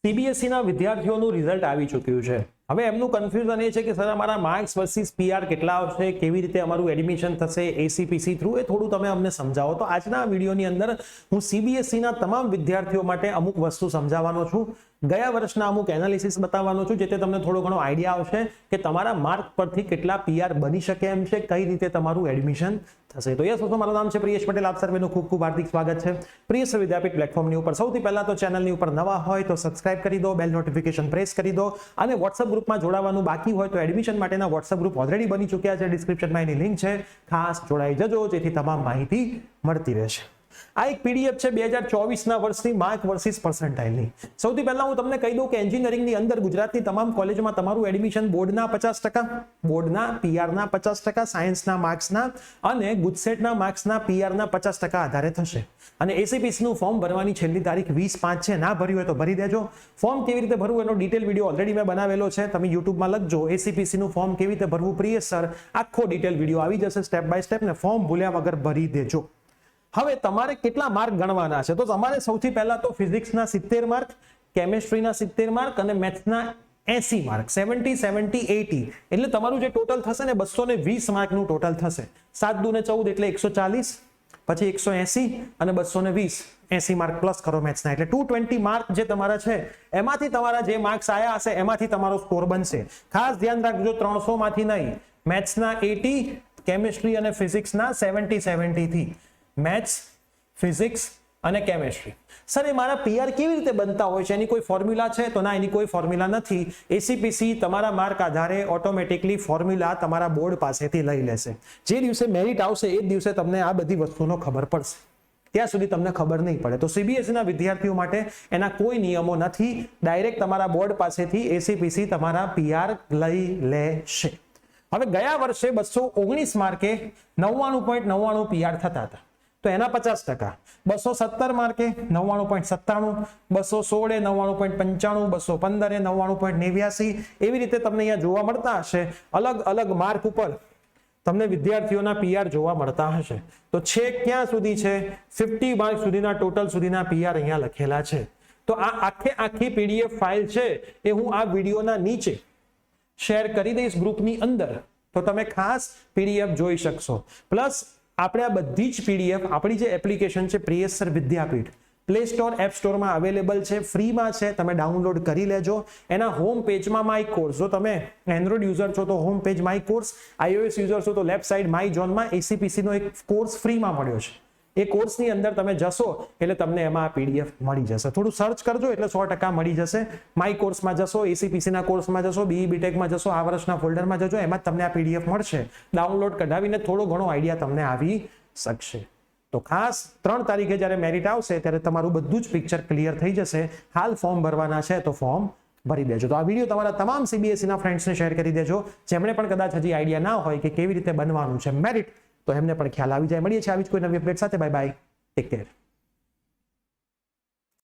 CBSE ના વિદ્યાર્થીઓનું result આવી ચૂક્યું છે. હવે એમનું કન્ફ્યુઝન એ છે કે સર અમારા માર્ક્સ વર્સિસ પીઆર કેટલા આવશે, કેવી રીતે અમારું એડમિશન થશે એસીપીસી થ્રુ, એ થોડું તમે અમને સમજાવો. તો આજના વિડીયોની અંદર હું સીબીએસઈ ના તમામ વિદ્યાર્થીઓ માટે અમુક વસ્તુ સમજાવવાનો છું. ગયા વર્ષના અમુક એનાલિસિસ બતાવવાનો છું, જેથી તમને થોડો ઘણો આઈડિયા આવશે કે તમારા માર્ક પરથી કેટલા પીઆર બની શકે એમ છે, કઈ રીતે તમારું એડમિશન થશે. તો યસ દોસ્તો, મારું નામ છે પ્રિયેશ પટેલ. આપ સર્વેનું ખૂબ ખૂબ હાર્દિક સ્વાગત છે પ્રિયેશ વિદ્યાપીઠ પ્લેટફોર્મની ઉપર. સૌથી પહેલા તો ચેનલની ઉપર નવા હોય તો સબસ્ક્રાઇબ કરી દો, બેલ નોટિફિકેશન પ્રેસ કરી દો, અને વોટ્સઅપ ગ્રુપમાં જોડાવાનું બાકી હોય તો એડમિશન માટેના વોટ્સઅપ ગ્રુપ ઓલરેડી બની ચૂક્યા છે, ડિસ્ક્રિપ્શનમાં એની લિંક છે, ખાસ જોડાઈ જજો જેથી તમામ માહિતી મળતી રહેશે. આ એક પીડીએફ છે 2024 ના વર્ષની માર્ક વર્સિસ પર્સન્ટાઇલની. સૌથી પહેલા હું તમને કહી દઉં કે એન્જિનિયરિંગની અંદર ગુજરાતની તમામ કોલેજમાં તમારું એડમિશન બોર્ડના 50%, બોર્ડના પીઆરના 50%, સાયન્સના માર્ક્સના અને ગુજસેટના માર્ક્સના પીઆરના 50% આધારે થશે. અને એસીપીસીનું ફોર્મ ભરવાની છેલ્લી તારીખ 20/5 છે. ના ભર્યું હોય તો ભરી દેજો. ફોર્મ કેવી રીતે ભરવું એનો ડિટેલ વિડીયો ઓલરેડી મેં બનાવેલો છે, તમે યુટ્યુબમાં લખજો એસીપીસીનું ફોર્મ કેવી રીતે ભરવું પ્રિયેશ સર, આખો ડિટેલ વિડીયો આવી જશે સ્ટેપ બાય સ્ટેપ, ને ફોર્મ ભૂલ્યા વગર ભરી દેજો. હવે તમારે કેટલા માર્ક ગણવાના છે, તો તમારે સૌથી પહેલા તો ફિઝિક્સના 70 માર્ક, કેમેસ્ટ્રીના 70 માર્ક અને મેથ્સના 80 માર્ક, 70 70 80, એટલે તમારું જે ટોટલ થશે ને 220 માર્કનું ટોટલ થશે. 7 દુ ને 14 એટલે 140, પછી 180 અને 220, 80 માર્ક પ્લસ કરો મેથ્સના, એટલે 220 માર્ક જે તમારા છે એમાંથી તમારા જે માર્ક્સ આયા હશે એમાંથી તમારો સ્કોર બનશે. ખાસ ધ્યાન રાખજો 300 માંથી નહીં, મેથ્સના 80, કેમેસ્ટ્રી અને ફિઝિક્સના 70 70 થી. મેથ્સ, ફિઝિક્સ અને કેમેસ્ટ્રી. સર એ મારા પીઆર કેવી રીતે બનતા હોય છે, એની કોઈ ફોર્મ્યુલા છે? તો ના, એની કોઈ ફોર્મ્યુલા નથી. એસીપીસી તમારા માર્ક આધારે ઓટોમેટિકલી ફોર્મ્યુલા તમારા બોર્ડ પાસેથી લઈ લેશે. જે દિવસે મેરિટ આવશે એ જ દિવસે તમને આ બધી વસ્તુનો ખબર પડશે, ત્યાં સુધી તમને ખબર નહીં પડે. તો સીબીએસઈ ના વિદ્યાર્થીઓ માટે એના કોઈ નિયમો નથી, ડાયરેક્ટ તમારા બોર્ડ પાસેથી એસીપીસી તમારા પીઆર લઈ લેશે. હવે ગયા વર્ષે 219 માર્કે 99.99 પીઆર થતા હતા, તો એના 50%. 217 માર્કે 99.97, 216 એ 99.95, 215 એ 99.89, એવી રીતે તમને અહીંયા જોવા મળતા હશે. અલગ અલગ માર્ક ઉપર તમને વિદ્યાર્થીઓના પીઆર જોવા મળતા હશે. તો છેક ક્યાં સુધી છે? 50 માર્ક સુધીના ટોટલ સુધીના પીઆર અહીંયા લખેલા છે. તો આ આખી પીડીએફ ફાઇલ છે એ હું આ વિડીયોના નીચે શેર કરી દઈશ ગ્રુપની અંદર, તો તમે ખાસ પીડીએફ જોઈ શકશો. પ્લસ આપણે આ બધી જ પીડીએફ આપણી જે એપ્લિકેશન છે પ્રિયેશ સર વિદ્યાપીઠ, પ્લે સ્ટોર એપ સ્ટોરમાં અવેલેબલ છે, ફ્રીમાં છે, તમે ડાઉનલોડ કરી લેજો. એના હોમ પેજમાં માય કોર્સ, જો તમે એન્ડ્રોઇડ યુઝર છો તો home page my course, iOS user છો તો લેફ્ટ સાઈડ માય ઝોનમાં એસીપીસી નો એક કોર્સ ફ્રીમાં મળ્યો છે. એ કોર્સની અંદર તમે જશો એટલે તમને એમાં આ પીડીએફ મળી જશે. થોડું સર્ચ કરજો એટલે 100% મળી જશે. માય કોર્સમાં જશો, એસીપીસી ના કોર્સમાં જશો, બીઈ બીટેકમાં જશો, આ વર્ષના ફોલ્ડરમાં જજો, એમાં તમને આ પીડીએફ મળશે. ડાઉનલોડ કઢાવીને થોડો ઘણો આઈડિયા તમને આવી શકશે. તો ખાસ 3 તારીખે જ્યારે મેરિટ આવશે ત્યારે તમારું બધું જ પિક્ચર ક્લિયર થઈ જશે. હાલ ફોર્મ ભરવાના છે તો ફોર્મ ભરી દેજો. તો આ વિડીયો તમારા તમામ સીબીએસઈ ના ફ્રેન્ડ્સને શેર કરી દેજો, જેમણે પણ કદાચ હજી આઈડિયા ના હોય કે કેવી રીતે બનવાનું છે મેરિટ, તો એમને પણ ખ્યાલ આવી જાય. મળીએ છીએ આવી જ કોઈ નવી અપડેટ સાથે. Bye bye, take care.